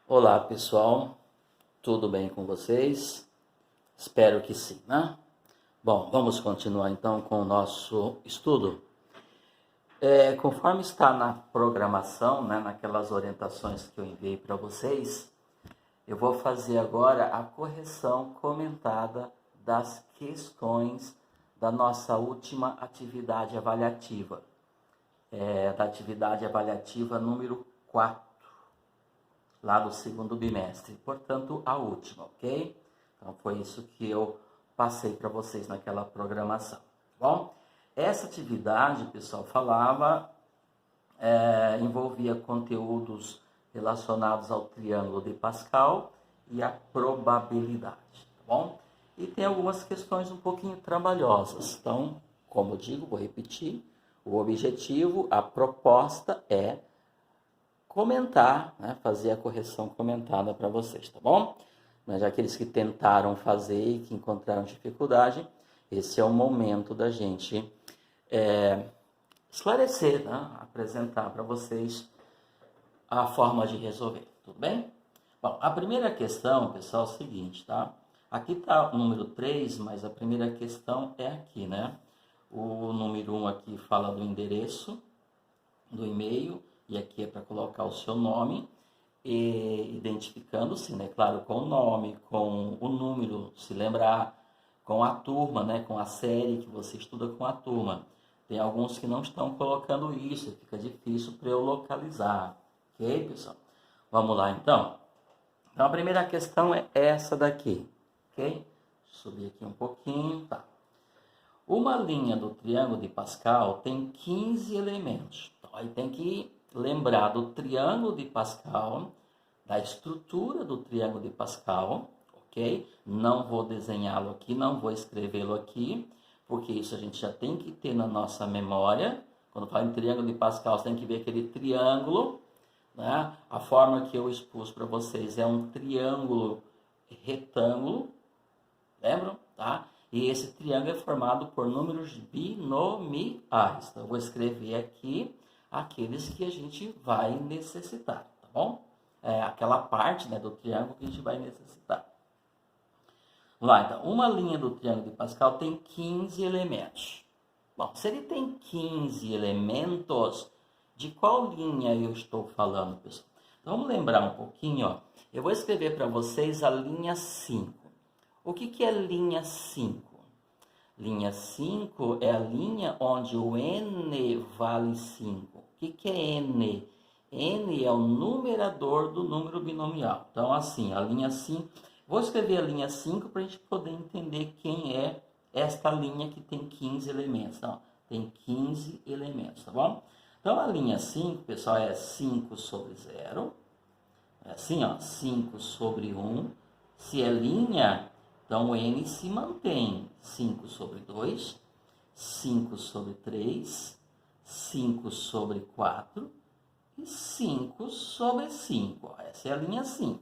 Olá pessoal, tudo bem com vocês? Espero que sim, né? Bom, vamos continuar então com o nosso estudo. Conforme está na programação, né, naquelas orientações que eu enviei para vocês, eu vou fazer agora a correção comentada das questões da nossa última atividade avaliativa, da atividade avaliativa número 4. Lá do segundo bimestre, portanto a última, ok? Então foi isso que eu passei para vocês naquela programação. Bom, essa atividade, pessoal, envolvia conteúdos relacionados ao triângulo de Pascal e à probabilidade, tá bom? E tem algumas questões um pouquinho trabalhosas. Então, como eu digo, vou repetir, o objetivo, a proposta é comentar, né, fazer a correção comentada para vocês, tá bom? Mas já aqueles que tentaram fazer e que encontraram dificuldade, esse é o momento da gente esclarecer, né, apresentar para vocês a forma de resolver, tudo bem? Bom, a primeira questão, pessoal, é o seguinte, tá? Aqui está o número 3, mas a primeira questão é aqui, né? O número 1 aqui fala do endereço, do e-mail, e aqui é para colocar o seu nome, e identificando-se, né, claro, com o nome, com o número, se lembrar, com a turma, né, com a série que você estuda com a turma. Tem alguns que não estão colocando isso, fica difícil para eu localizar, ok, pessoal? Vamos lá, então. Então, a primeira questão é essa daqui, ok? Subir aqui um pouquinho, tá. Uma linha do triângulo de Pascal tem 15 elementos. Então, aí tem que lembrar do triângulo de Pascal, da estrutura do triângulo de Pascal, ok? Não vou desenhá-lo aqui, não vou escrevê-lo aqui, porque isso a gente já tem que ter na nossa memória. Quando fala em triângulo de Pascal, você tem que ver aquele triângulo, né? A forma que eu expus para vocês é um triângulo retângulo, lembram? Tá? E esse triângulo é formado por números binomiais. Então, eu vou escrever aqui aqueles que a gente vai necessitar, tá bom? Aquela parte, né, do triângulo que a gente vai necessitar. Vamos lá, então. Uma linha do triângulo de Pascal tem 15 elementos. Bom, se ele tem 15 elementos, de qual linha eu estou falando, pessoal? Então, vamos lembrar um pouquinho, ó. Eu vou escrever para vocês a linha 5. O que é linha 5? Linha 5 é a linha onde o n vale 5. O que é n? N é o numerador do número binomial. Então, assim, a linha 5... Vou escrever a linha 5 para a gente poder entender quem é esta linha que tem 15 elementos. Então, tem 15 elementos, tá bom? Então, a linha 5, pessoal, é 5 sobre 0. É assim, ó, 5 sobre 1. Se é linha, então o n se mantém. 5 sobre 2, 5 sobre 3, 5 sobre 4 e 5 sobre 5. Essa é a linha 5.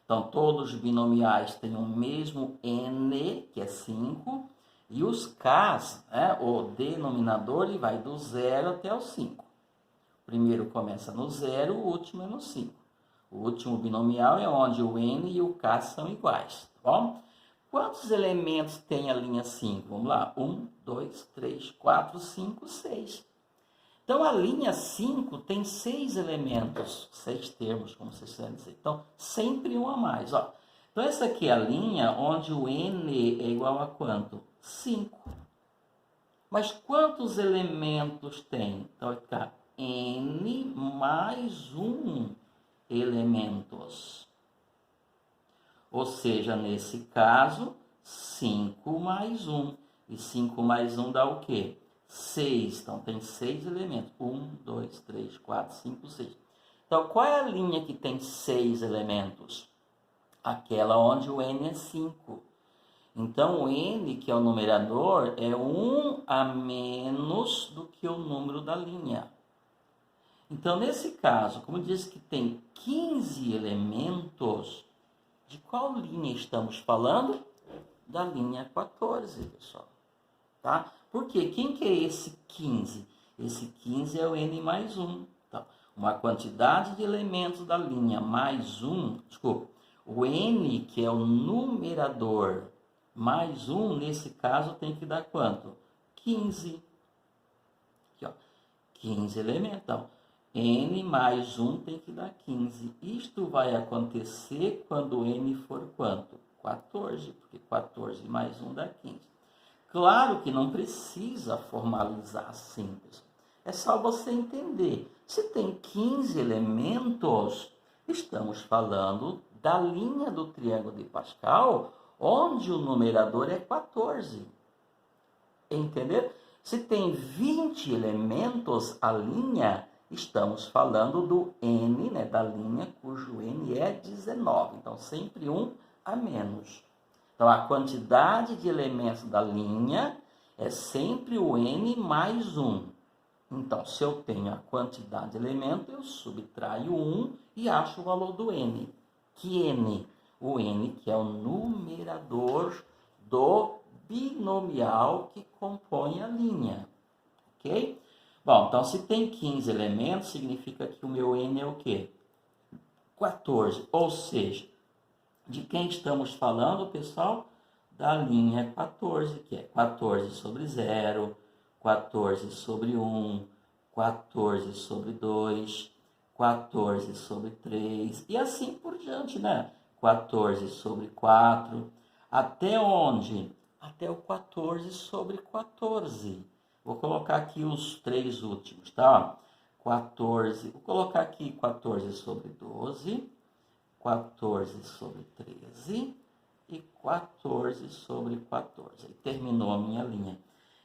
Então, todos os binomiais têm o mesmo n, que é 5, e os k's, né, o denominador, ele vai do 0 até o 5. O primeiro começa no 0, o último é no 5. O último binomial é onde o n e o k são iguais, tá bom? Quantos elementos tem a linha 5? Vamos lá. 1, 2, 3, 4, 5, 6. Então, a linha 5 tem 6 elementos, 6 termos, como vocês querem dizer. Então, sempre um a mais. Ó. Então, essa aqui é a linha onde o n é igual a quanto? 5. Mas quantos elementos tem? Então, vai ficar n mais 1 elementos. Ou seja, nesse caso, 5 mais 1. E 5 mais 1 dá o quê? 6. Então, tem 6 elementos. 1, 2, 3, 4, 5, 6. Então, qual é a linha que tem 6 elementos? Aquela onde o n é 5. Então, o n, que é o numerador, é 1 a menos do que o número da linha. Então, nesse caso, como diz que tem 15 elementos, de qual linha estamos falando? Da linha 14, pessoal. Tá? Por quê? Quem que é esse 15? Esse 15 é o n mais 1. Então, uma quantidade de elementos da linha mais o n, que é o numerador, mais 1, nesse caso, tem que dar quanto? 15. Aqui, ó, 15 elementos. Então, n mais 1 tem que dar 15. Isto vai acontecer quando n for quanto? 14, porque 14 mais 1 dá 15. Claro que não precisa formalizar simples. É só você entender. Se tem 15 elementos, estamos falando da linha do triângulo de Pascal, onde o numerador é 14. Entendeu? Se tem 20 elementos a linha, estamos falando do n, né, da linha cujo n é 19. Então, sempre um a menos. Então, a quantidade de elementos da linha é sempre o n mais 1. Então, se eu tenho a quantidade de elementos, eu subtraio 1 e acho o valor do n. Que n? O n, que é o numerador do binomial que compõe a linha. Ok? Bom, então, se tem 15 elementos, significa que o meu n é o quê? 14. Ou seja, de quem estamos falando, pessoal? Da linha 14, que é 14 sobre 0, 14 sobre 1, 14 sobre 2, 14 sobre 3, e assim por diante, né? 14 sobre 4, até onde? Até o 14 sobre 14. Vou colocar aqui os três últimos, tá? 14, vou colocar aqui 14 sobre 12, 14 sobre 13 e 14 sobre 14. E terminou a minha linha.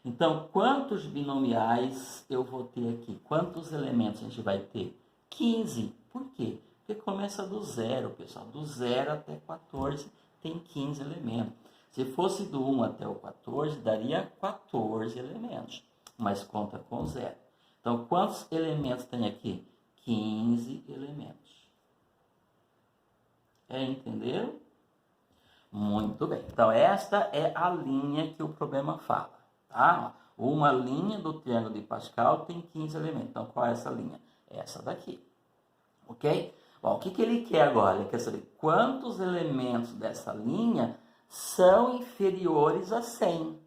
Então, quantos binomiais eu vou ter aqui? Quantos elementos a gente vai ter? 15. Por quê? Porque começa do zero, pessoal. Do 0 até 14 tem 15 elementos. Se fosse do 1 até o 14, daria 14 elementos. Mas conta com 0. Então, quantos elementos tem aqui? 15 elementos. Entenderam? Muito bem. Então, esta é a linha que o problema fala. Tá? Uma linha do triângulo de Pascal tem 15 elementos. Então, qual é essa linha? Essa daqui. Ok? Bom, o que ele quer agora? Ele quer saber quantos elementos dessa linha são inferiores a 100.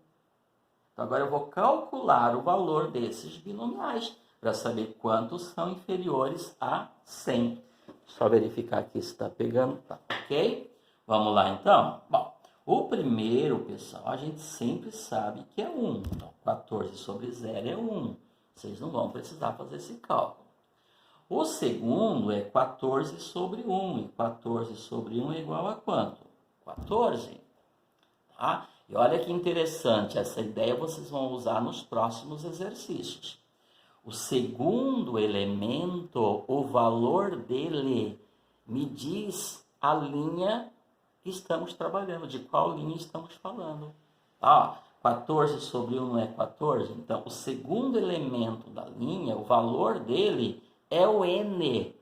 Então, agora eu vou calcular o valor desses binomiais para saber quantos são inferiores a 100. Só verificar aqui se está pegando. Tá, ok? Vamos lá, então. Bom, o primeiro, pessoal, a gente sempre sabe que é 1. Então, 14 sobre 0 é 1. Vocês não vão precisar fazer esse cálculo. O segundo é 14 sobre 1. E 14 sobre 1 é igual a quanto? 14. Tá? E olha que interessante, essa ideia vocês vão usar nos próximos exercícios. O segundo elemento, o valor dele, me diz a linha que estamos trabalhando, de qual linha estamos falando. 14 sobre 1 é 14? Então, o segundo elemento da linha, o valor dele é o n.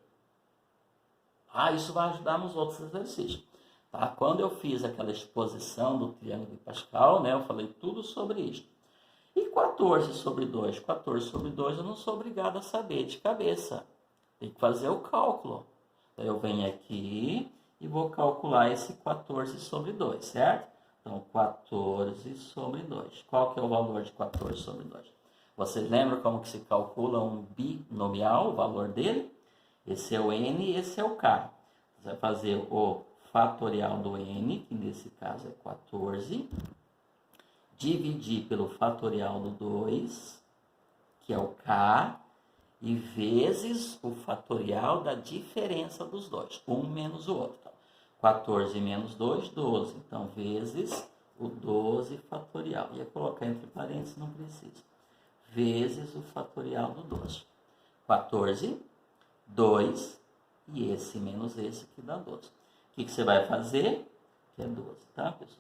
Isso vai ajudar nos outros exercícios. Tá? Quando eu fiz aquela exposição do triângulo de Pascal, né, eu falei tudo sobre isso. E 14 sobre 2? 14 sobre 2 eu não sou obrigado a saber de cabeça. Tem que fazer o cálculo. Então, eu venho aqui e vou calcular esse 14 sobre 2, certo? Então, 14 sobre 2. Qual que é o valor de 14 sobre 2? Vocês lembram como que se calcula um binomial, o valor dele? Esse é o n e esse é o k. Você vai fazer o fatorial do n, que nesse caso é 14, dividir pelo fatorial do 2, que é o k, e vezes o fatorial da diferença dos dois, um menos o outro. Então, 14 menos 2, 12. Então, vezes o 12 fatorial. Ia colocar entre parênteses, não precisa. Vezes o fatorial do 12. 14, 2, e esse menos esse que dá 12. O que você vai fazer? Que é 12, tá, pessoal?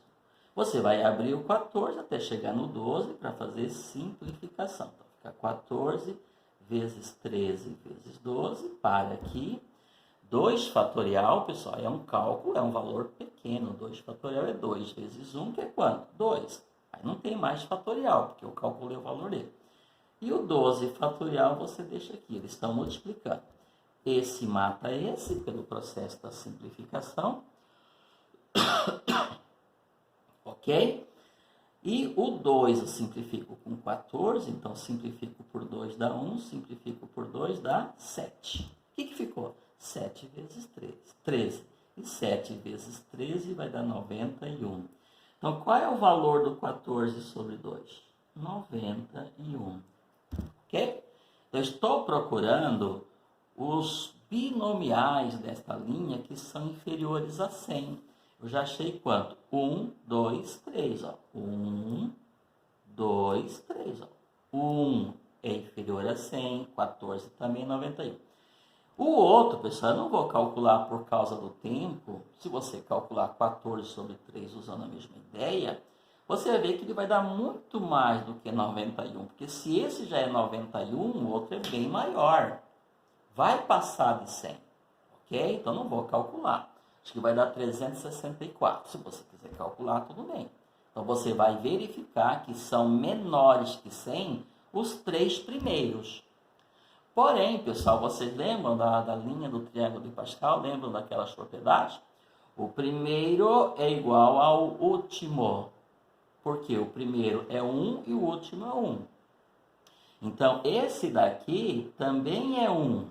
Você vai abrir o 14 até chegar no 12 para fazer simplificação. Então, fica 14 vezes 13 vezes 12, para aqui. 2 fatorial, pessoal, é um cálculo, é um valor pequeno. 2 fatorial é 2 vezes 1, que é quanto? 2. Aí não tem mais fatorial, porque eu calculei o valor dele. E o 12 fatorial você deixa aqui, eles estão multiplicando. esse mata esse pelo processo da simplificação. Ok? E o 2 eu simplifico com 14, então simplifico por 2 dá 1, simplifico por 2 dá 7. O que ficou? 7 vezes 13. E 7 vezes 13 vai dar 91. Então, qual é o valor do 14 sobre 2? 91. Ok? Eu estou procurando os binomiais desta linha que são inferiores a 100. Eu já achei quanto? 1, 2, 3. 1, 2, 3. 1 é inferior a 100, 14 também, 91. O outro, pessoal, eu não vou calcular por causa do tempo. Se você calcular 14 sobre 3 usando a mesma ideia, você vai ver que ele vai dar muito mais do que 91. Porque se esse já é 91, o outro é bem maior. Vai passar de 100. Ok? Então não vou calcular. Acho que vai dar 364. Se você quiser calcular, tudo bem. Então você vai verificar que são menores que 100 os 3 primeiros. Porém, pessoal, vocês lembram da linha do triângulo de Pascal? Lembram daquelas propriedades? O primeiro é igual ao último. Porque o primeiro é 1 e o último é 1. Então, esse daqui também é 1.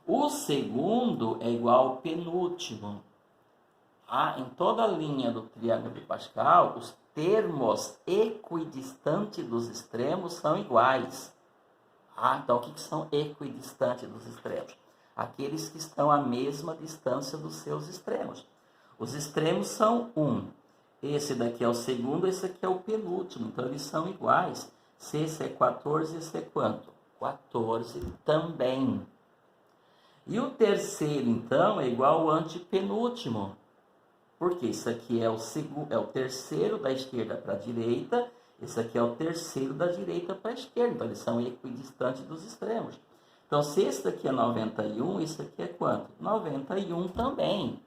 O segundo é igual ao penúltimo. Em toda a linha do triângulo de Pascal, os termos equidistantes dos extremos são iguais. Então, o que são equidistantes dos extremos? Aqueles que estão à mesma distância dos seus extremos. Os extremos são 1. Esse daqui é o segundo, esse aqui é o penúltimo. Então, eles são iguais. Se esse é 14, esse é quanto? 14 também. E o terceiro, então, é igual ao antepenúltimo. Porque isso aqui é o terceiro da esquerda para a direita, esse aqui é o terceiro da direita para a esquerda. Então, eles são equidistantes dos extremos. Então, se esse daqui é 91, isso aqui é quanto? 91 também.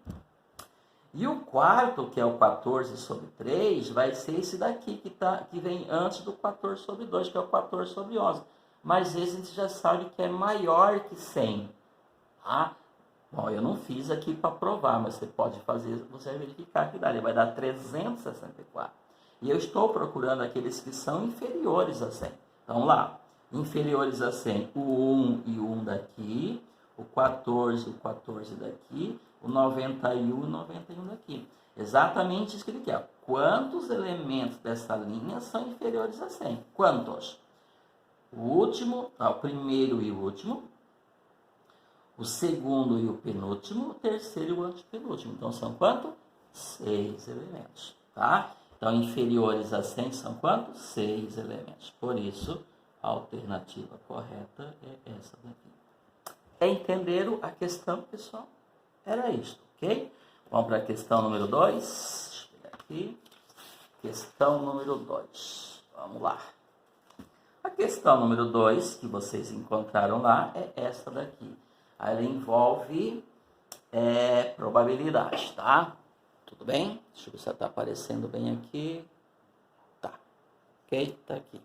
E o quarto, que é o 14 sobre 3, vai ser esse daqui, que vem antes do 14 sobre 2, que é o 14 sobre 11. Mas esse a gente já sabe que é maior que 100. Bom, eu não fiz aqui para provar, mas você pode fazer, você vai verificar que dá. Ele vai dar 364. E eu estou procurando aqueles que são inferiores a 100. Então, vamos lá. Inferiores a 100, o 1 e o 1 daqui, o 14 e o 14 daqui, o 91 e o 91 daqui. Exatamente isso que ele quer. Quantos elementos dessa linha são inferiores a 100? Quantos? O último, o primeiro e o último, o segundo e o penúltimo, o terceiro e o antepenúltimo. Então, são quantos? 6 elementos, tá? Então, inferiores a 100 são quantos? 6 elementos. Por isso, a alternativa correta é essa daqui. Entenderam a questão, pessoal? Era isso, ok? Vamos para a questão número 2. Deixa eu pegar aqui. Questão número 2. Vamos lá. A questão número 2, que vocês encontraram lá, é essa daqui. Ela envolve probabilidade, tá? Tudo bem? Deixa eu ver se ela está aparecendo bem aqui. Tá. Ok? Tá aqui.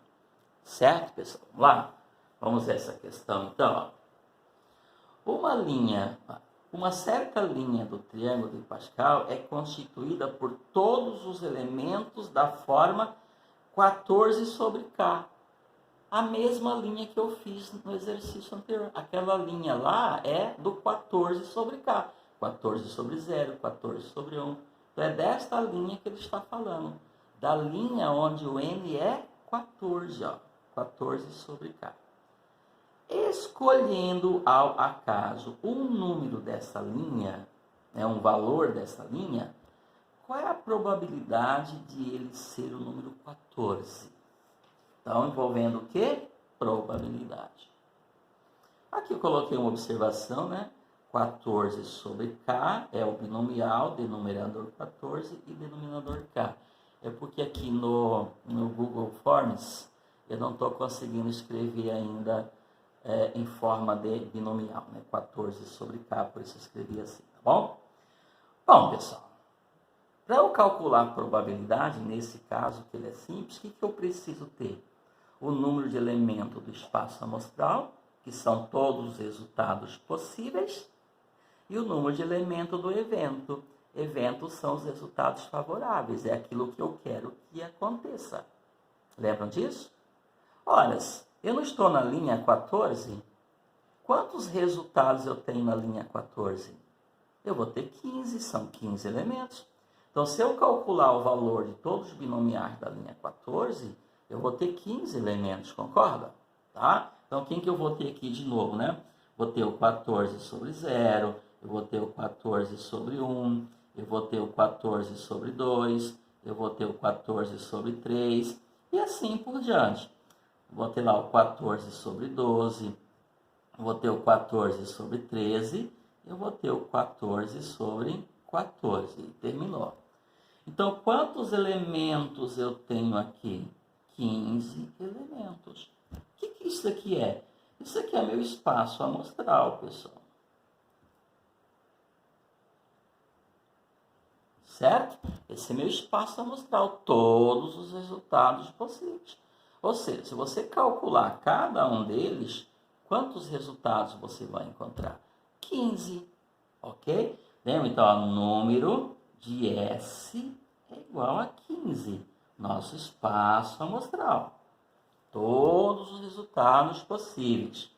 Certo, pessoal? Vamos lá? Vamos ver essa questão, então. Uma certa linha do triângulo de Pascal é constituída por todos os elementos da forma 14 sobre K. A mesma linha que eu fiz no exercício anterior. Aquela linha lá é do 14 sobre K. 14 sobre 0, 14 sobre 1. Então, é desta linha que ele está falando. Da linha onde o N é 14, 14 sobre K. Escolhendo ao acaso um número dessa linha, um valor dessa linha, qual é a probabilidade de ele ser o número 14? Então, envolvendo o quê? Probabilidade. Aqui eu coloquei uma observação, 14 sobre K é o binomial, denominador 14 e denominador K. É porque aqui no Google Forms eu não estou conseguindo escrever ainda em forma de binomial, 14 sobre K, por isso eu escrevi assim, tá bom? Bom, pessoal, para eu calcular a probabilidade, nesse caso que ele é simples, o que eu preciso ter? O número de elementos do espaço amostral que são todos os resultados possíveis, e o número de elemento do evento. Eventos são os resultados favoráveis, é aquilo que eu quero que aconteça. Lembram disso? Olha, eu não estou na linha 14? Quantos resultados eu tenho na linha 14? Eu vou ter 15, são 15 elementos. Então, se eu calcular o valor de todos os binomiais da linha 14, eu vou ter 15 elementos, concorda? Tá? Então, quem que eu vou ter aqui de novo, né? Vou ter o 14 sobre 0, eu vou ter o 14 sobre 1, eu vou ter o 14 sobre 2, eu vou ter o 14 sobre 3, e assim por diante. Vou ter lá o 14 sobre 12, vou ter o 14 sobre 13, eu vou ter o 14 sobre 14. E terminou. Então, quantos elementos eu tenho aqui? 15 elementos. O que isso aqui é? Isso aqui é meu espaço amostral, pessoal. Certo? Esse é meu espaço amostral, todos os resultados possíveis. Ou seja, se você calcular cada um deles, quantos resultados você vai encontrar? 15, ok? Lembra? Então, o número de S é igual a 15, nosso espaço amostral. Todos os resultados possíveis.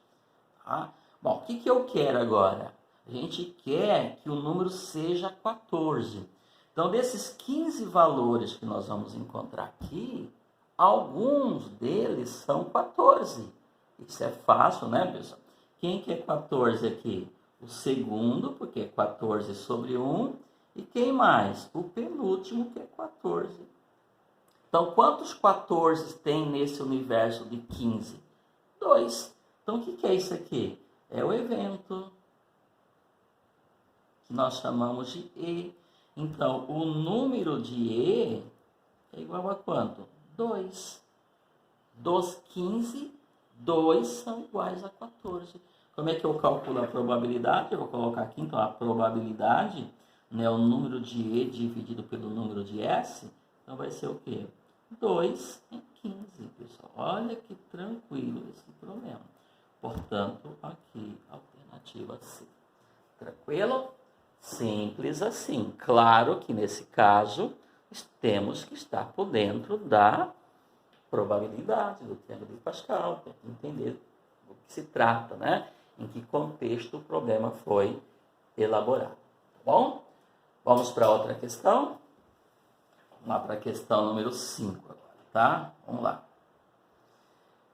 Tá? Bom, o que eu quero agora? A gente quer que o número seja 14. Então, desses 15 valores que nós vamos encontrar aqui, alguns deles são 14. Isso é fácil, né, pessoal? Quem que é 14 aqui? O segundo, porque é 14 sobre 1. E quem mais? O penúltimo, que é 14. Então, quantos 14 tem nesse universo de 15? 2. Então, o que é isso aqui? É o evento, que nós chamamos de E. Então, o número de E é igual a quanto? 2. Dos 15, 2 são iguais a 14. Como é que eu calculo a probabilidade? Eu vou colocar aqui, então, a probabilidade, né, o número de E dividido pelo número de S, então vai ser o quê? 2 em 15, pessoal. Olha que tranquilo esse problema. Portanto, aqui, alternativa C. Tranquilo? Simples assim. Claro que nesse caso temos que estar por dentro da probabilidade do triângulo de Pascal, para entender do que se trata, né? Em que contexto o problema foi elaborado. Tá bom? Vamos para outra questão. Vamos lá para a questão número 5 agora, tá? Vamos lá.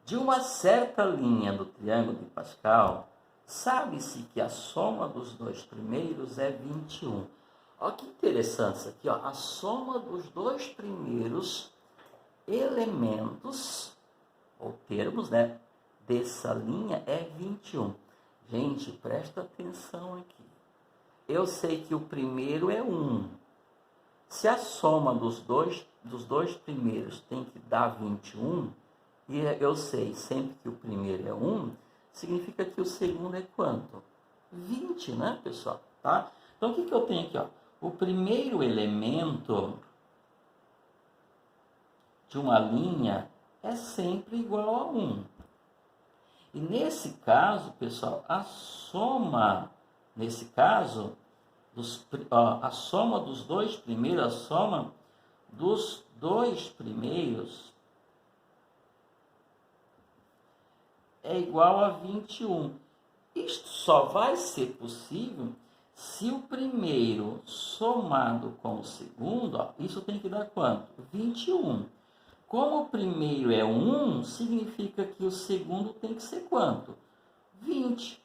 De uma certa linha do triângulo de Pascal, sabe-se que a soma dos dois primeiros é 21. Olha que interessante isso aqui, ó. A soma dos dois primeiros elementos, ou termos, né, dessa linha é 21. Gente, presta atenção aqui. Eu sei que o primeiro é 1. Se a soma dos dois primeiros tem que dar 21, e eu sei sempre que o primeiro é 1, significa que o segundo é quanto? 20, né, pessoal? Tá? Então, o que eu tenho aqui? Ó? O primeiro elemento de uma linha é sempre igual a 1. E nesse caso, pessoal, a soma dos dois primeiros é igual a 21. Isto só vai ser possível se o primeiro somado com o segundo, ó, isso tem que dar quanto? 21. Como o primeiro é 1, significa que o segundo tem que ser quanto? 20.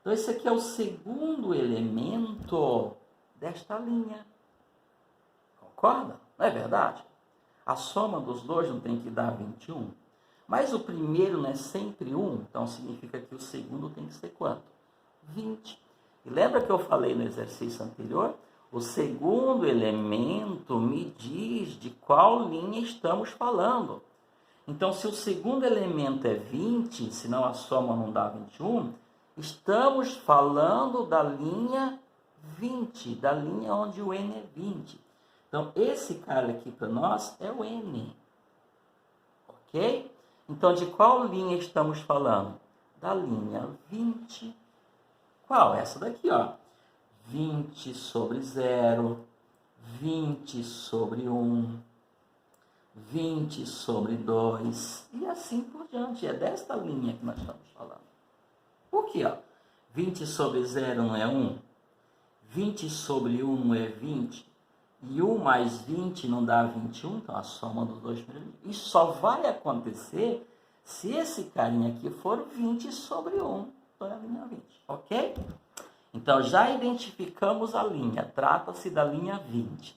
Então, esse aqui é o segundo elemento desta linha. Concorda? Não é verdade? A soma dos dois não tem que dar 21. Mas o primeiro não é sempre 1, então significa que o segundo tem que ser quanto? 20. E lembra que eu falei no exercício anterior? O segundo elemento me diz de qual linha estamos falando. Então, se o segundo elemento é 20, senão a soma não dá 21, estamos falando da linha 20, da linha onde o N é 20. Então, esse cara aqui para nós é o N. Ok? Então, de qual linha estamos falando? da linha 20. Qual? Essa daqui, ó. 20 sobre 0, 20 sobre 1, 20 sobre 2, e assim por diante. É desta linha que nós estamos falando. Por quê? Ó? 20 sobre 0 não é 1? 20 sobre 1 não é 20? E 1 mais 20 não dá 21? Então, a soma dos dois primeiros. Isso só vai acontecer se esse carinha aqui for 20 sobre 1. Então, é a linha 20, ok? Então, já identificamos a linha. Trata-se da linha 20.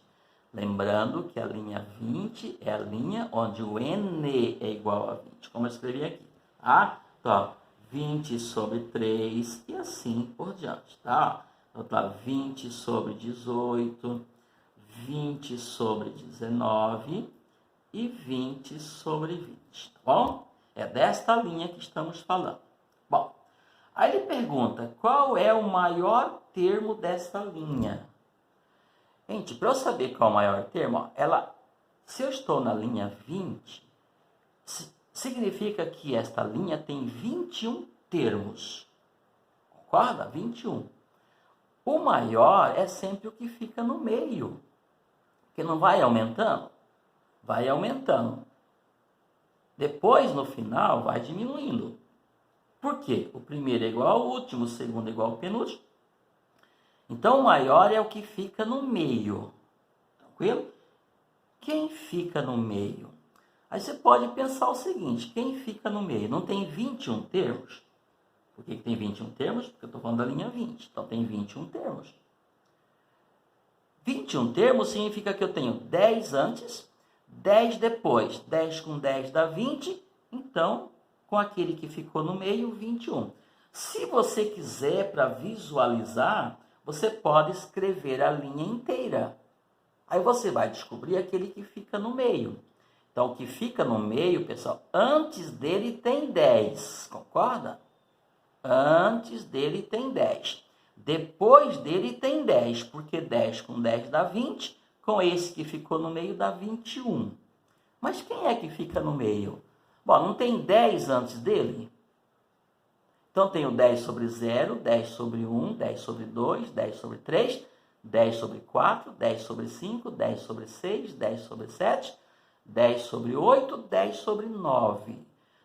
Lembrando que a linha 20 é a linha onde o N é igual a 20, como eu escrevi aqui. Tá? Então, 20 sobre 3 e assim por diante. Tá? Então, tá 20 sobre 18, 20 sobre 19 e 20 sobre 20. Tá bom? É desta linha que estamos falando. Bom, aí ele pergunta, qual é o maior termo dessa linha? Gente, para eu saber qual é o maior termo, se eu estou na linha 20, significa que esta linha tem 21 termos. Concorda? 21. O maior é sempre o que fica no meio, porque não vai aumentando? Vai aumentando. Depois, no final, vai diminuindo. Por quê? O primeiro é igual ao último, o segundo é igual ao penúltimo. Então, o maior é o que fica no meio. Tranquilo? Quem fica no meio? Aí você pode pensar o seguinte, quem fica no meio? Não tem 21 termos? Por que tem 21 termos? Porque eu estou falando da linha 20. Então, tem 21 termos. 21 termos significa que eu tenho 10 antes, 10 depois. 10 com 10 dá 20. Então, com aquele que ficou no meio, 21. Se você quiser, para visualizar, você pode escrever a linha inteira. Aí você vai descobrir aquele que fica no meio. Então, o que fica no meio, pessoal, antes dele tem 10. Concorda? Antes dele tem 10. Depois dele tem 10, porque 10 com 10 dá 20. Com esse que ficou no meio dá 21. Mas quem é que fica no meio? Bom, não tem 10 antes dele? Então, tenho 10 sobre 0, 10 sobre 1, 10 sobre 2, 10 sobre 3, 10 sobre 4, 10 sobre 5, 10 sobre 6, 10 sobre 7, 10 sobre 8, 10 sobre 9.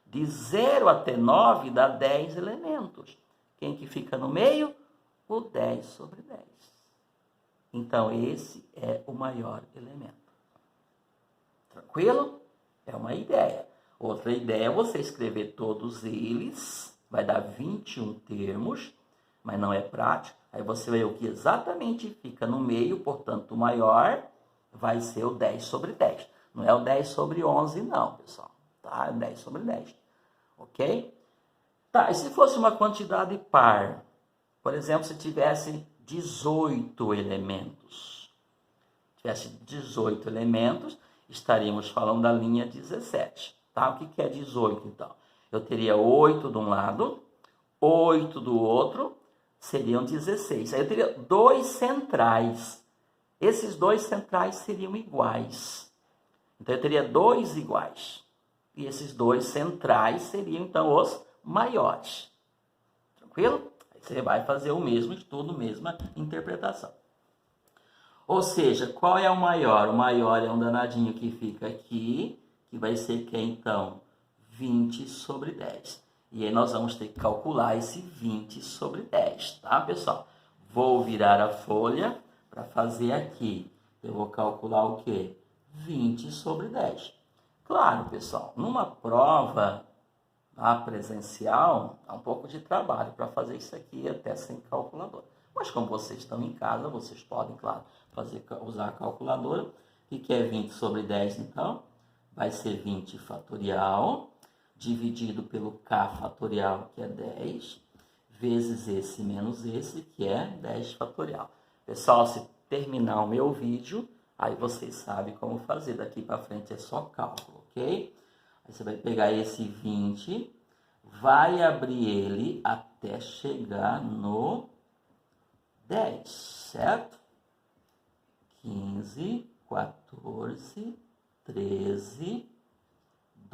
De 0 até 9 dá 10 elementos. Quem que fica no meio? O 10 sobre 10. Então, esse é o maior elemento. Tranquilo? É uma ideia. Outra ideia é você escrever todos eles, vai dar 21 termos, mas não é prático. Aí você vê o que exatamente fica no meio, portanto, o maior vai ser o 10 sobre 10. Não é o 10 sobre 11, não, pessoal. Tá? É 10 sobre 10. Ok? Tá, e se fosse uma quantidade par? Por exemplo, se tivesse 18 elementos. Tivesse 18 elementos, estaríamos falando da linha 17. Tá? O que é 18, então? Eu teria 8 de um lado, 8 do outro, seriam 16. Aí eu teria 2 centrais. Esses 2 centrais seriam iguais. Então, eu teria 2 iguais. E esses 2 centrais seriam, então, os maiores. Tranquilo? Aí você vai fazer o mesmo estudo, mesma interpretação. Ou seja, qual é o maior? O maior é um danadinho que fica aqui, que vai ser que então 20 sobre 10. E aí nós vamos ter que calcular esse 20 sobre 10, tá, pessoal? Vou virar a folha para fazer aqui. Eu vou calcular o quê? 20 sobre 10. Claro, pessoal, numa prova presencial, há um pouco de trabalho para fazer isso aqui até sem calculadora. Mas como vocês estão em casa, vocês podem, claro, usar a calculadora. O que é 20 sobre 10, então? Vai ser 20 fatorial, dividido pelo k fatorial, que é 10, vezes esse menos esse, que é 10 fatorial. Pessoal, se terminar o meu vídeo, aí vocês sabem como fazer. Daqui para frente é só cálculo, ok? Aí você vai pegar esse 20, vai abrir ele até chegar no 10, certo? 15, 14, 13,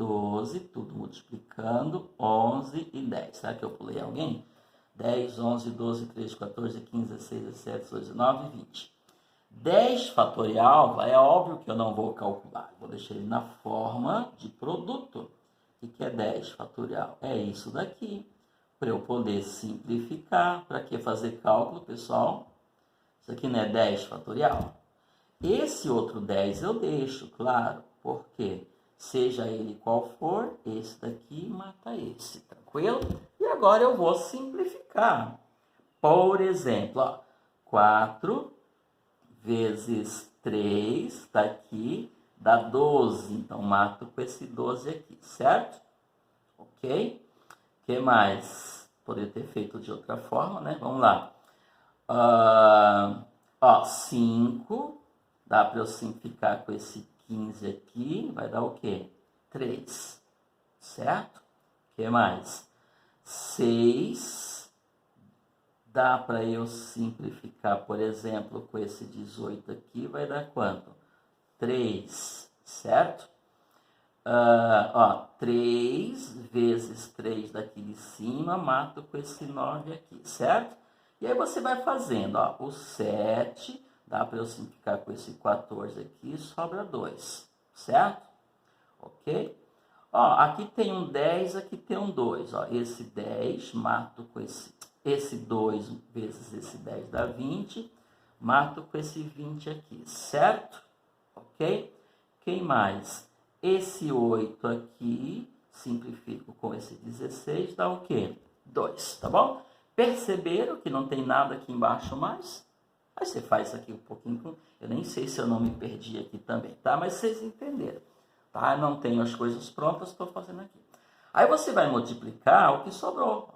12, tudo multiplicando, 11 e 10. Será que eu pulei alguém? 10, 11, 12, 13, 14, 15, 16, 17, 18, 19 e 20. 10 fatorial, é óbvio que eu não vou calcular. Vou deixar ele na forma de produto. O que é 10 fatorial? É isso daqui. Para eu poder simplificar. Para que fazer cálculo, pessoal? Isso aqui não é 10 fatorial? Esse outro 10 eu deixo, claro. Porque, seja ele qual for, esse daqui mata esse. Tranquilo? E agora eu vou simplificar. Por exemplo, ó, 4 vezes 3, está aqui, dá 12. Então, mato com esse 12 aqui, certo? Ok? O que mais? Poderia ter feito de outra forma, né? Vamos lá. 5. Dá para eu simplificar com esse 15 aqui. Vai dar o quê? 3. Certo? O que mais? 6. Dá para eu simplificar, por exemplo, com esse 18 aqui, vai dar quanto? 3, certo? 3 vezes 3 daqui de cima, mato com esse 9 aqui, certo? E aí você vai fazendo, ó, o 7, dá para eu simplificar com esse 14 aqui, sobra 2, certo? Ok? Ó, aqui tem um 10, aqui tem um 2, ó, esse 10, mato com esse 2 vezes esse 10 dá 20, mato com esse 20 aqui, certo? Ok? Quem mais? Esse 8 aqui, simplifico com esse 16, dá o quê? 2, tá bom? Perceberam que não tem nada aqui embaixo mais? Aí você faz isso aqui um pouquinho, eu nem sei se eu não me perdi aqui também, tá? Mas vocês entenderam, tá? Eu não tenho as coisas prontas, estou fazendo aqui. Aí você vai multiplicar o que sobrou.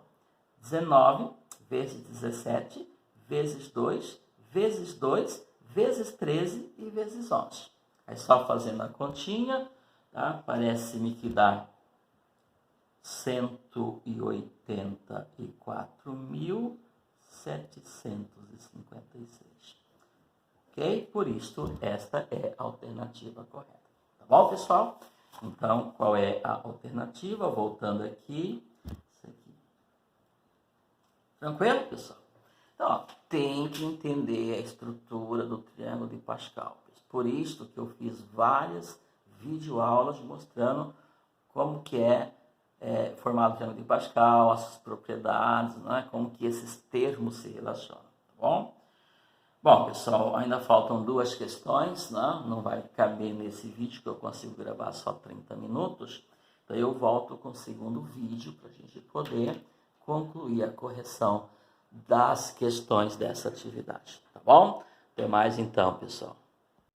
19 vezes 17, vezes 2, vezes 2, vezes 13 e vezes 11. Aí só fazendo a continha, tá? Parece-me que dá 184.756. Ok? Por isso, esta é a alternativa correta. Tá bom, pessoal? Então, qual é a alternativa? Voltando aqui. Tranquilo, pessoal? Então, ó, tem que entender a estrutura do triângulo de Pascal. Por isso que eu fiz várias videoaulas mostrando como que é formado o triângulo de Pascal, as suas propriedades, né? Como que esses termos se relacionam, tá bom? Bom, pessoal, ainda faltam 2 questões, né? Não vai caber nesse vídeo que eu consigo gravar só 30 minutos. Então, eu volto com o segundo vídeo para a gente poder concluir a correção das questões dessa atividade, tá bom? Até mais então, pessoal.